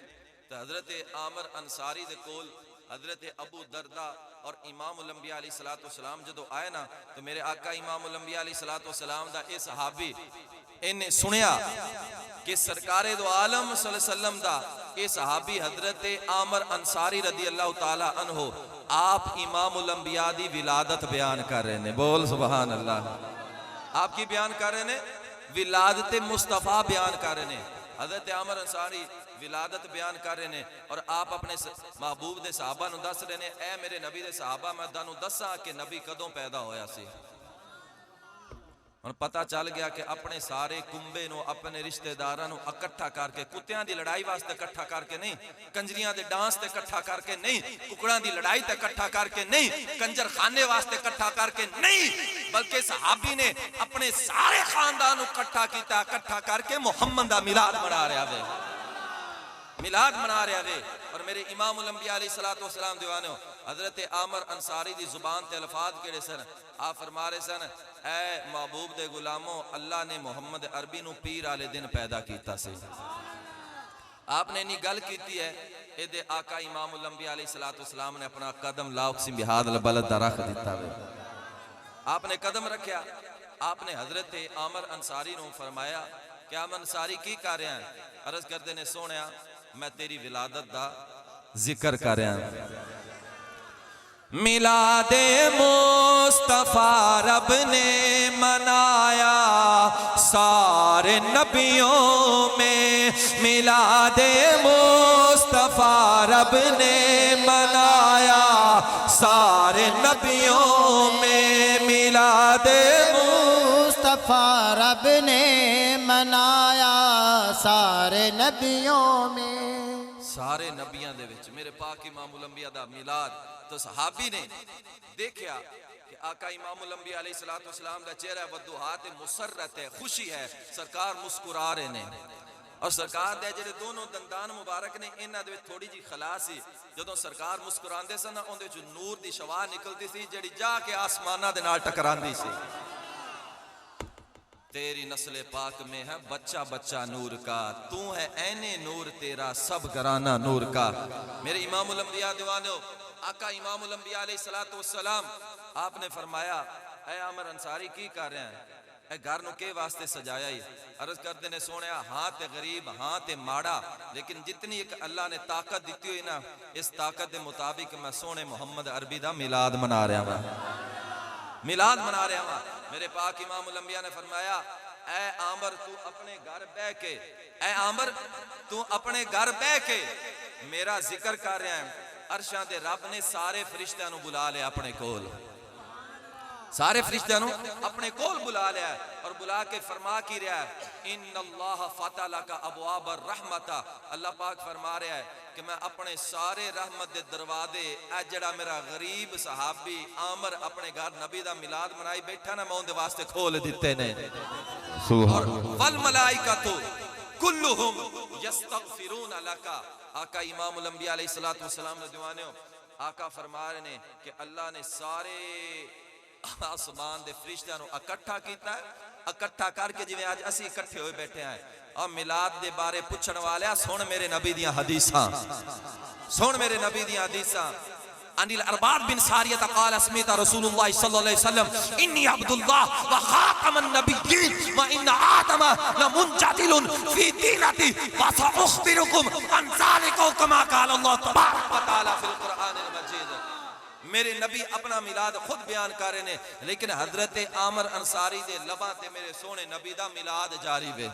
تو حضرت عامر انصاری دے کول حضرت ابو دردہ اور امام الانبیاء علیہ السلام جدو آئے نا تو میرے آقا امام الانبیاء علیہ السلام دا اے صحابی انہیں سنیا کہ سرکار دو عالم صلی اللہ علیہ وسلم دا اے صحابی حضرت عامر انصاری رضی اللہ تعالی عنہ آپ امام الانبیاء دی ولادت بیان کر رہے ہیں بول سبحان اللہ آپ کی بیان کر رہے ہیں ولادت مصطفیٰ بیان کر رہے ہیں حضرت عامر انصاری ولادت بیان کر رہے ہیں اور آپ اپنے محبوب دے صحابہ نو دس رہے ہیں اے میرے نبی دے صحابہ میں دانو دسا کہ نبی کدوں پیدا ہویا سی اور پتہ چل گیا کہ اپنے سارے کنبے نو اپنے رشتہ داراں نو اکٹھا کر کے کتیاں دی لڑائی واسطے اکٹھا کر کے نہیں کنجریاں دے ڈانس تے اکٹھا کر کے نہیں ککڑاں دی لڑائی تے اکٹھا کر کے نہیں کنجر خانے واسطے اکٹھا کر کے نہیں بلکہ صحابی نے اپنے سارے خاندان اکٹھا کیتا اکٹھا کر کے محمد دا میلاد منا رہا ہے میلاد منا رہا ہے اور میرے امام الانبیاء علیہ السلام دیوانے ہو حضرت عامر انصاری دی زبان تے الفاظ کیڑے سن آپ فرما رہے سن اے محبوب دے غلاموں اللہ نے محمد عربی نو پیر آلے دن پیدا کیتا سے آپ نے نہیں گل کیتی ہے اے دے آقا امام الانبیاء علیہ السلام نے اپنا قدم لا اقسم بہذا البلد دا رکھ دیتا ہے آپ نے قدم رکھیا آپ نے حضرت عامر انصاری نو فرمایا کہ عامر انصاری کی کر رہے ہیں عرض کردے نے سونیا میں تیری ولادت دا ذکر کر رہا ہوں میلاد مصطفیٰ رب نے منایا سارے نبیوں میں میلاد مصطفیٰ رب نے منایا سارے نبیوں میں میلاد مصطفیٰ رب نے منایا سارے نبیوں میں سارے نبیاں دے وچ میرے پاک امام الانبیاء دا میلاد تو صحابی نے دیکھیا کہ آقا امام الانبیاء علیہ السلام دا چہرہ بدوحات مسرت ہے خوشی ہے سرکار مسکرا رہے نے اور سرکار دے جڑے دونوں دندان مبارک نے انہاں دے وچ تھوڑی جی خلا سی جدوں سرکار مسکراندے سن اون دے وچ نور دی شعاع نکلدی سی جڑی جا کے آسماناں دے نال ٹکراندی سی تیری نسل پاک میں ہے بچہ بچہ نور کا تو ہے عین نور تیرا سب گرانہ نور کا میرے امام الانبیاء دیوانے ہو آقا امام الانبیاء علیہ السلام آپ نے فرمایا اے عامر انصاری کی کر رہے ہیں اے گھر نو کے واسطے سجایا ہی عرض کردے نے سونیا ہاں تے غریب ہاں تے ماڑا لیکن جتنی ایک اللہ نے طاقت دیتی ہوئی نا اس طاقت دے مطابق میں سونے محمد عربی دا میلاد منا رہا ہوں میلاد منا رہا ہوں میرے پاک امام الانبیاء نے فرمایا اے عامر تو اپنے گھر بہ کے اے عامر تو اپنے گھر بہ کے میرا ذکر کر رہا ہے عرشاں دے رب نے سارے فرشتیاں نو بلا لیا اپنے کول سارے فرشتیاں نو اپنے کول بلا لیا ہے اور بلا کے فرما کی رہا ہے ان اللہ فتح لک ابواب الرحمت اللہ پاک فرما رہا ہے کہ میں اپنے سارے رحمت دے دروازے اے جڑا میرا غریب صحابی عامر اپنے گھر نبی دا میلاد منائی بیٹھا نا میں ان دے واسطے کھول دیتے نے اور والملائکۃ کلہم یستغفرون لکا آقا امام الانبیاء علیہ السلام نے دیوانے ہو آقا فرما رہے ہیں کہ اللہ نے سارے آسمان دے فرشتیاں نو اکٹھا کیتا ہے اکٹھا کر کے جویں آج اسی اکٹھے ہوئے بیٹھے ہیں اور میلاد دے بارے پوچھن والے سن میرے نبی دیاں حدیثاں سن میرے نبی دیاں حدیثاں عن الارباد بن ساریہ قال اسمیت رسول اللہ صلی اللہ علیہ وسلم انی عبداللہ وخاتم النبیین وان آدم لمنجدل فی دینتی وساخبرکم عن ذلک کما قال اللہ تبارک و تعالی فی القرآن المجید میرے نبی اپنا میلاد خود بیان کر رہے ہیں لیکن حضرت عامر انصاری دے لباں تے میرے سونے نبی دا میلاد جاری ہے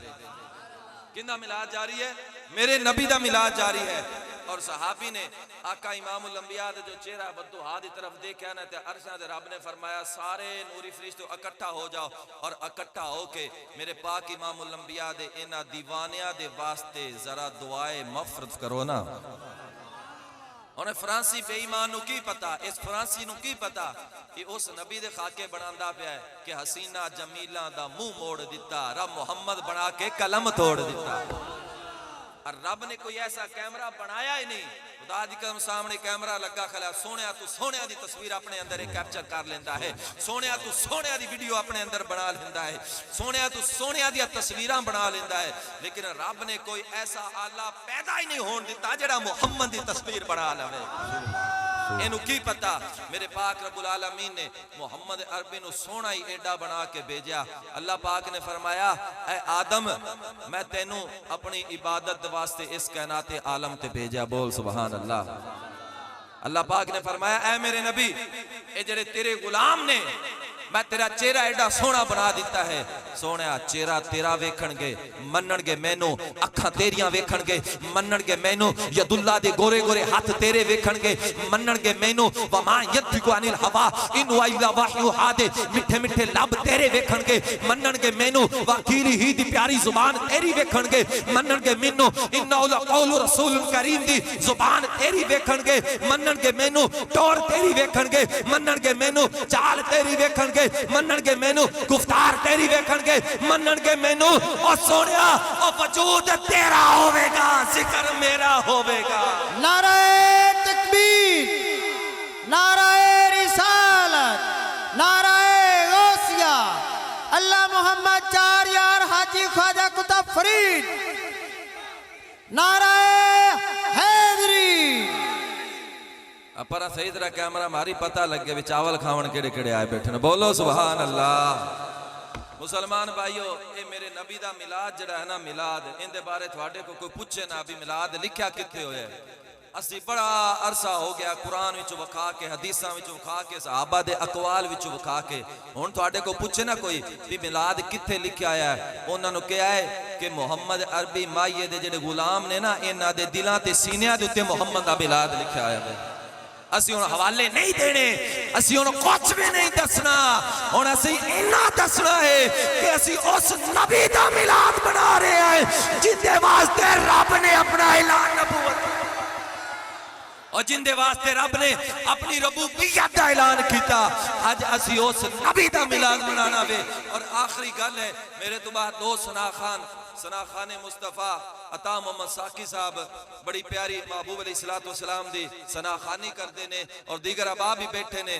کنا میلاد جاری ہے میرے نبی دا میلاد جاری ہے اور صحابی نے آقا امام الانبیاء دے جو چہرہ بدوہا دی طرف دیکھا نا تے عرشاں دے رب نے فرمایا سارے نوری فرشتے اکٹھا ہو جاؤ اور اکٹھا ہو کے میرے پاک امام الانبیاء دے انہاں دیوانیاں دے واسطے ذرا دعائے مغفرت کرو نا انہیں فرانسی بے ایمان نو کی پتا اس فرانسی نو کی پتا کہ اس نبی دے خاکے بناندہ پہ ہے کہ حسینہ جمیلہ دا منہ موڑ دیتا رب محمد بنا کے قلم توڑ دیتا اور رب نے کوئی ایسا کیمرہ بنایا ہی نہیں خدا دی قسم سامنے کیمرہ لگا کھلا سونیا تو سونیا دی تصویر اپنے اندر ایک کیپچر کر لیندہ ہے سونیا تو سونیا دی ویڈیو اپنے اندر بنا لیندہ ہے سونیا تو سونیا دی تصویراں بنا لیندہ ہے لیکن رب نے کوئی ایسا آلہ پیدا ہی نہیں ہون دیتا جڑا محمد دی تصویر بنا لے انہوں کی پتا میرے پاک رب العالمین نے محمد عربی نو سونا ہی ایڈا بنا کے بھیجا اللہ پاک نے فرمایا اے آدم میں تینوں اپنی عبادت واسطے اس کائنات عالم تے بھیجا بول سبحان اللہ اللہ پاک نے فرمایا اے میرے نبی اے جڑے تیرے غلام نے میں تیرا چہرہ ایڈا سونا بنا دیتا ہے سونیا چہرہ تیرا ویکھن گے منن گے مینو اکھاں تیریاں ویکھن گے منن گے مینو ید اللہ دے گورے گورے ہاتھ تیرے ویکھن گے منن گے مینو وما یدفق عن الہوا ان الا وحی ہادے مٹھے مٹھے لب تیرے ویکھن گے منن گے مینو واکیری ہی دی پیاری زبان تیری ویکھن گے منن گے مینو انہ لقول رسول کریم دی زبان تیری ویکھن گے منن گے مینو ٹور تیری ویکھن گے منن گے مینو چال تیری ویکھن گے منن گے مینو گفتار تیری ویکھن گے منن گے مینو اور سونیا اور وجود تیرا ہوئے گا ذکر میرا ہوئے گا نعرہ تکبیر نعرہ رسالت نعرہ غوثیہ اللہ محمد چار یار حاجی خواجہ قطب فرید نعرہ حیدری اپنا صحیح طرح کیمرہ ہماری پتہ لگ گئے چاول کھاون کیڑے کیڑے آئے بیٹھنے بولو سبحان اللہ مسلمان بھائیو اے میرے نبی دا میلاد جڑا ہے نا میلاد ان دے بارے تھوڑے کو کوئی پوچھے نا ابھی میلاد لکھیا کتے ہوئے اسی بڑا عرصہ ہو گیا قرآن وچ وکھا کے حدیثاں وچ وکھا کے صحابہ دے اقوال وچ وکھا کے ہن تھوڑے کو پوچھے نا کوئی بھی میلاد کتے لکھیا آیا ہے انہاں نو کہیا ہے کہ محمد عربی مائیے دے جڑے غلام نے نا انہاں دے دلاں تے سینیاں دے اوتے محمد دا میلاد لکھیا آیا ہے اسی انہوں حوالے نہیں دینے اسی انہوں کچھ بھی نہیں دسنا اور اسی انہاں دسنا ہے کہ اسی اس نبی دا میلاد بنا رہے ہیں جن دے واسطے رب نے اپنا اعلان نبوت اور جن دے واسطے رب نے اپنی ربوبیت دا اعلان کیتا آج اسی اس نبی دا میلاد بنانا وے اور آخری گل ہے میرے تو بعد دو ثنا خان مصطفیٰ عطا محمد ساقی صاحب بڑی پیاری محبوب علیہ السلام دی ثنا خانی کر دینے اور دیگر ابا بھی بیٹھے نے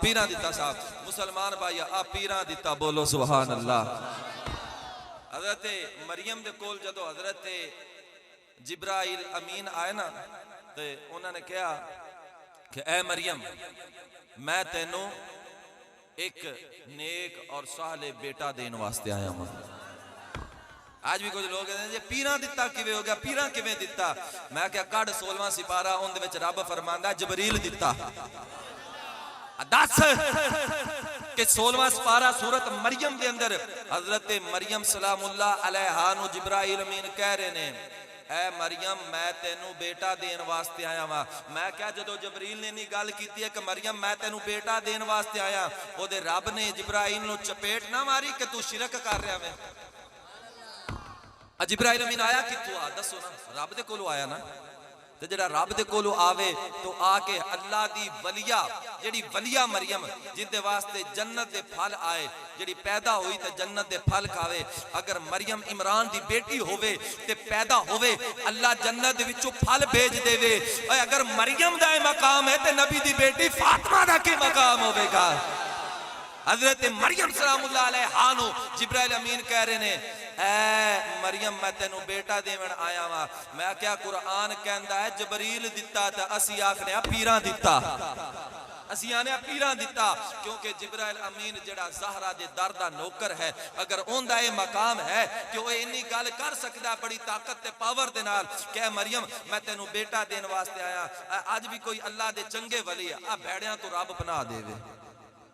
پیران دیتا صاحب مسلمان بھائی آپ پیران دیتا بولو سبحان اللہ حضرت مریم دے کول جدو حضرت جبرائیل امین آئے نا تو انہوں نے کہا کہ اے مریم میں تینوں ایک نیک اور صالح بیٹا دین واسطے آیا ہوں آج بھی کچھ لوگ کہتے ہیں پیران دیتا کیویں ہو گیا پیران کیویں دیتا میں کہا کڑ 16واں سپارہ ان دے وچ رب فرماندا جبریل دیتا دس کہ 16واں سپارہ سورت مریم دے اندر حضرت مریم سلام اللہ علیہا نو جبرائیل امین کہہ رہے نے اے مریم میں تینوں بیٹا دین واسطے آیا ہاں میں کہا جدو جبریل نے نہیں گل کیتی ہے کہ مریم میں تینوں بیٹا دین واسطے آیا او دے رب نے جبرائیل نو چپیٹ نہ ماری کہ تو شرک کر رہا میں جبرائیل امین آیا کتوں آ دسو نا رب دے کولو آیا نا تے جڑا رب دے کولو آوے تو آ کے اللہ دی ولیہ جڑی ولیہ مریم جن دے واسطے جنت دے پھل آئے جڑی پیدا ہوئی تے جنت دے پھل کھاوے اگر مریم عمران دی بیٹی ہووے تے پیدا ہووے اللہ جنت دے وچوں پھل بھیج دے وے اگر مریم دا مقام ہے تے نبی دی بیٹی فاطمہ دا کی مقام ہوے گا حضرت مریم سلام اللہ علیہ ہانو جبرائیل امین کہہ رہے نے اے مریم میں تینوں بیٹا دیون آیا ہاں میں کیا قرآن کہندا ہے جبریل دتا تے اسی آکھنے پیراں دتا اسی آنے پیراں دتا کیونکہ جبرائیل امین جڑا زہرا دے در دا نوکر ہے اگر اوندا یہ مقام ہے کہ وہ انی گل کر سکدا بڑی طاقت تے پاور دے نال کہ مریم میں تینوں بیٹا دین واسطے آیا اج بھی کوئی اللہ دے چنگے ولی آ بھیڑیاں تو رب بنا دے وے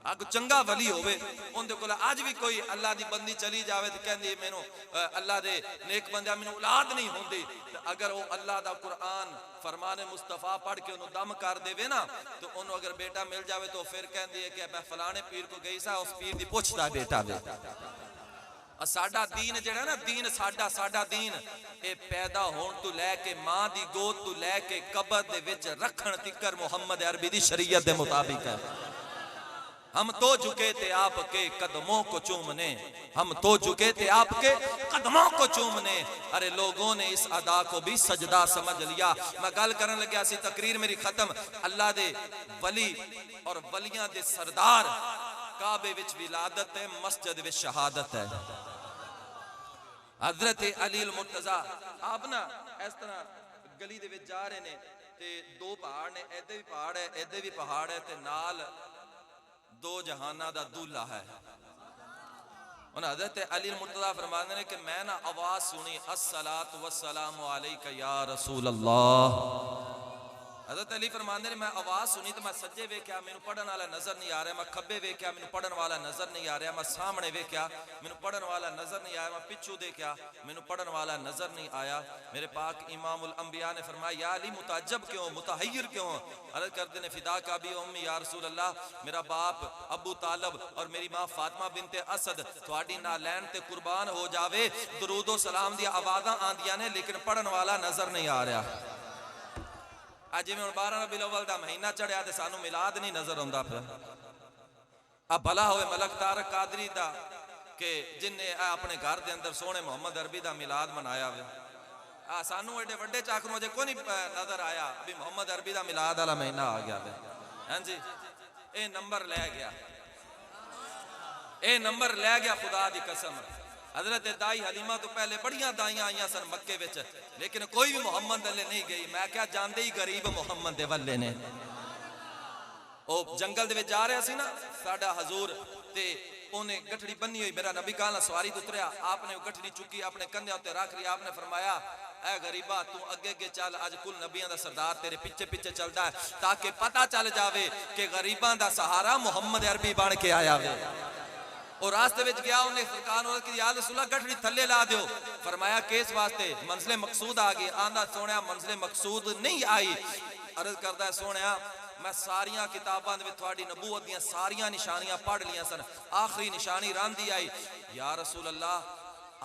اگر چنگا ولی ہوئے ان دے کولا آج بھی کوئی اللہ دی بندی چلی جاوے تو کہندی مینوں اللہ دے نیک بندیاں مینوں اولاد نہیں ہوندی اگر وہ اللہ دا قرآن فرمان مصطفیٰ پڑھ کے انہوں دم کر دے وے نا تو انہوں اگر بیٹا مل جاوے تو پھر کہندی ہے کہ میں فلانے پیر کو گئی سا اس پیر دی پوچھتا بیٹا وے ساڈا دین جڑا نا دین ساڈا دین اے پیدا ہون تو لے کے ماں دی گود تو لے کے قبر دے وچ رکھن تکر محمد عربی دی شریعت دے مطابق ہے ہم تو جھکے تھے آپ کے قدموں کو چومنے ہم تو جھکے تھے آپ کے قدموں کو چومنے ارے لوگوں نے اس ادا کو بھی سجدہ سمجھ لیا میں گل کرن لگیا سی تقریر میری ختم اللہ دے ولی اور ولیاں دے سردار کعبے وچ ولادت ہے مسجد وچ شہادت ہے حضرت علی المرتضیٰ آپ نا اس طرح گلی دے وچ جا رہے نے تے دو پہاڑ نے ایدے بھی پہاڑ ہے ایدے بھی پہاڑ ہے تے نال دو جہانہ دا دولہ ہے انہوں حضرت علی المرتضیٰ فرمانے نے کہ میں نا آواز سنی الصلاۃ والسلام علیکہ یا رسول اللہ حضرت علی فرمانے نے میں آواز سنی تو میں سجے ویکھیا مینوں پڑھن والا نظر نہیں آ رہا میں کھبے ویکھیا مینوں پڑھن والا نظر نہیں آ رہا میں سامنے ویکھیا مینوں پڑھن والا نظر نہیں آیا میں پچھو دیکھیا مینوں پڑھن والا نظر نہیں آیا میرے پاک امام الانبیاء نے فرمایا یا علی متعجب کیوں متحیر کیوں عرض کرتے نے فدا کا بھی امی یا رسول اللہ میرا باپ ابو طالب اور میری ماں فاطمہ بنت اسد تھوڑی نالین تے قربان ہو جاوے درود و سلام دی آوازاں آندیاں نے لیکن پڑھن والا نظر نہیں آ رہا آج میں 12 ربیع الاول دا مہینہ چڑھیا تے سانو میلاد نہیں نظر آندا پیا اب بھلا ہوئے ملک طارق قادری دا کہ جن نے اپنے گھر دے اندر سونے محمد عربی دا میلاد منایا ہوئے سانو ایڈے وڈے چاکروں مجھے کوئی نہیں نظر آیا ابھی محمد عربی دا میلاد والا مہینہ آ گیا ہاں جی اے نمبر لے گیا خدا دی قسم حضرت دائی حلیمہ تو پہلے بڑیاں دائیاں آئیاں سن مکے وچ لیکن کوئی بھی محمد والے نہیں گئی میں کیا جاندے ہی غریب محمد دے والے نے او جنگل دے وچ جا رہا سی نا ساڈا حضور تے انہیں گٹھڑی بنی ہوئی میرا نبی کہاں سواری تو اتریا آپ نے گٹھڑی چکی اپنے کندھے ہوتے رکھ لیا آپ نے فرمایا اے غریبہ تو اگے اگے چل آج کل نبیوں دا سردار تیرے پیچھے پیچھے چلدا ہے تاکہ پتہ چل جاوے کہ غریباں دا سہارا محمد عربی بن کے آیا ہوئے اور راستے وچ گیا انہیں سرکار نے کہ یا رسول اللہ گٹھڑی تھلے لا دیو فرمایا کس واسطے منزل مقصود آ گئی آندا سونیا منزل مقصود نہیں آئی عرض کردا ہے سونیا میں ساریاں کتاباں دے وچ تہاڈی نبوت دیاں ساریاں نشانیاں پڑھ لیاں سن آخری نشانی راندی آئی یا رسول اللہ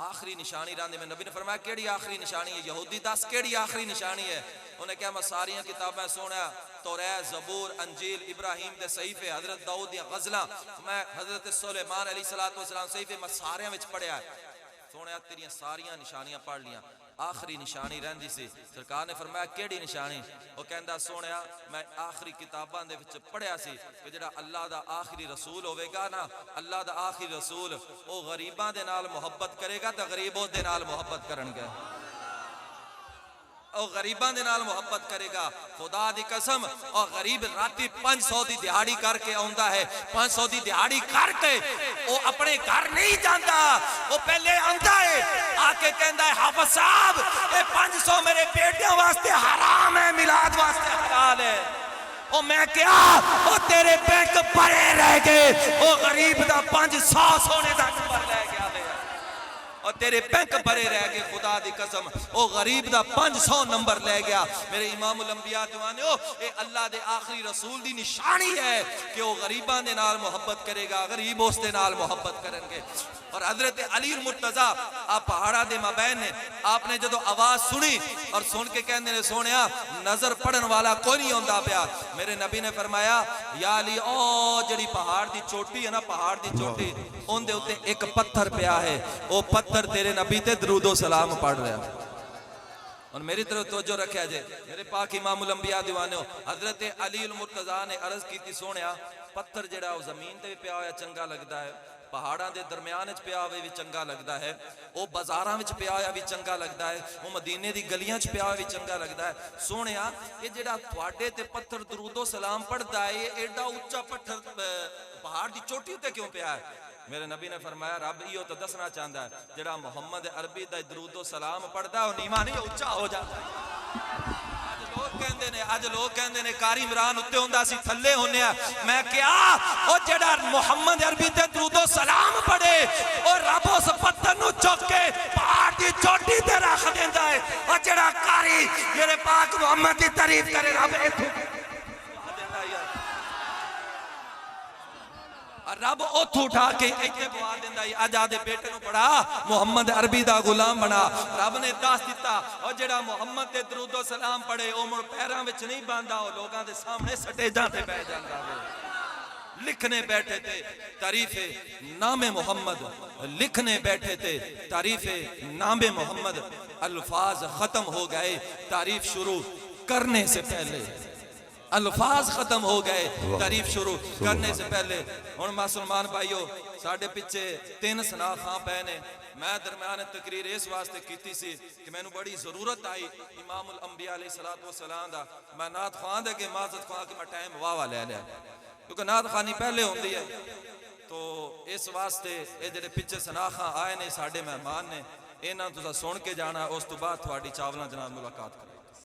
آخری نشانی راندی میں نبی نے فرمایا کیڑی آخری نشانی ہے یہودی دس کیڑی آخری نشانی ہے انہیں کہا میں ساریاں کتابیں سونا توریت زبور انجیل ابراہیم دے صحیفے حضرت داؤد دیاں غزلاں میں حضرت سلیمان علیہ السلام صحیفے میں ساریاں وچ پڑھیا ہے سونا تیریاں ساریاں نشانیاں پڑھ لیاں آخری نشانی رہندی سی سرکار نے فرمایا کیڑی نشانی وہ کہندا سونیا میں آخری کتاباں دے وچ پڑھیا سی کہ جڑا اللہ دا آخری رسول ہوے گا نا اللہ دا آخری رسول او غریباں دے نال محبت کرے گا تے غریبوں دے نال محبت کرن گے او غریباں دے نال محبت کرے گا خدا دی قسم اور غریب راتی 500 دی دیہاڑی کر کے آندا ہے 500 دی دیہاڑی کر کے او اپنے گھر نہیں جاندا او پہلے آندا ہے آ کے کہندا ہے حافظ صاحب اے 500 میرے بیٹیاں واسطے حرام ہے میلاد واسطے حلال ہے او میں کیا او تیرے بینک بھرے رہ گئے او غریب دا 500 سونے دا نمبر لے گیا اور تیرے بینک بھرے رہ گئے خدا دی قسم او غریب دا 500 نمبر لے گیا میرے امام الانبیاء دیوانے ہو اے اللہ دے آخری رسول دی نشانی ہے کہ وہ غریبان دے نال محبت کرے گا غریب اس دے نال محبت کریں گے اور حضرت علی المرتضیٰ آپ پہاڑا دے مابین نے آپ نے جدو آواز سنی اور سن کے کہندے نے سونیا نظر پڑھن والا کوئی نہیں ہوندا پیا. میرے نبی نے فرمایا یا علی او جڑی پہاڑ دی چوٹی ہے نا پہاڑ دی چوٹی اون دے اوتے ایک پتھر پیا ہے او پتھر تیرے نبی تے درود و سلام پڑھ رہا. اور میری طرف توجہ رکھیا جے میرے پاک امام الانبیاء دیوانیو حضرت علی المرتضیٰ نے عرض کیتی سونیا پتھر جڑا او زمین تے بھی پیا ہویا چنگا لگدا ہے پہاڑاں دے درمیان وچ پیا ہوئے بھی چنگا لگدا ہے او بازاراں وچ پیا ہویا بھی چنگا لگدا ہے او مدینے دی گلیاں وچ پیا ہویا بھی چنگا لگدا ہے. سونیا یہ جڑا تواڈے تے پتھر درود و سلام پڑھدا ہے یہ ایڈا اونچا پتھر پہاڑ دی چوٹی تے کیوں پیا ہے؟ میرے نبی نے فرمایا رب ایو تو دسنا چاہتا ہے جڑا محمد عربی دا درود و سلام پڑھدا ہے او نیواں نہیں اونچا ہو جاتا ہے. اج لوگ کہندے نے کاری عمران اتے ہوندا سی تھلے ہونے ہیں. میں کیا او جڑا محمد عربی تے درود و سلام پڑھے او رب اس پتھر نو چک کے پہاڑ دی چوٹی تے رکھ دیندا ہے. او جڑا کاری میرے پاک محمد دی تعریف کرے رب رب اتھو اٹھا کے ایتھے بوا دیندا ہے. اج آدے بیٹے نو پڑھا محمد عربی دا غلام بنا. رب نے دس دیتا او جڑا محمد تے درود و سلام پڑھے او مڑ پیراں وچ نہیں باندا او لوگاں دے سامنے سٹیجاں تے بیٹھ جاندا ہے. لکھنے بیٹھے تھے تعریف نام محمد لکھنے بیٹھے تھے تعریف نام محمد الفاظ ختم ہو گئے تعریف شروع کرنے سے پہلے الفاظ ختم ہو گئے تعریف شروع کرنے سے پہلے. اور مسلمان بھائیو ساڑھے پیچھے 3 سنا خاں پہنے میں درمیان تقریر اس واسطے کیتی سی کہ میں نے بڑی ضرورت آئی امام الانبیاء علیہ السلام دا میں نات خواہ دے کہ معذرت خواہ کہ میں ٹائم واہ لے لیا کیونکہ نات خانی پہلے ہوندی ہے تو اس واسطے اے جڑے پیچھے سنا خاں آئے نے ساڑھے مہمان نے انہاں تو سن کے جانا اس تو بعد تھوڑی چاولاں جناب ملاقات کریں.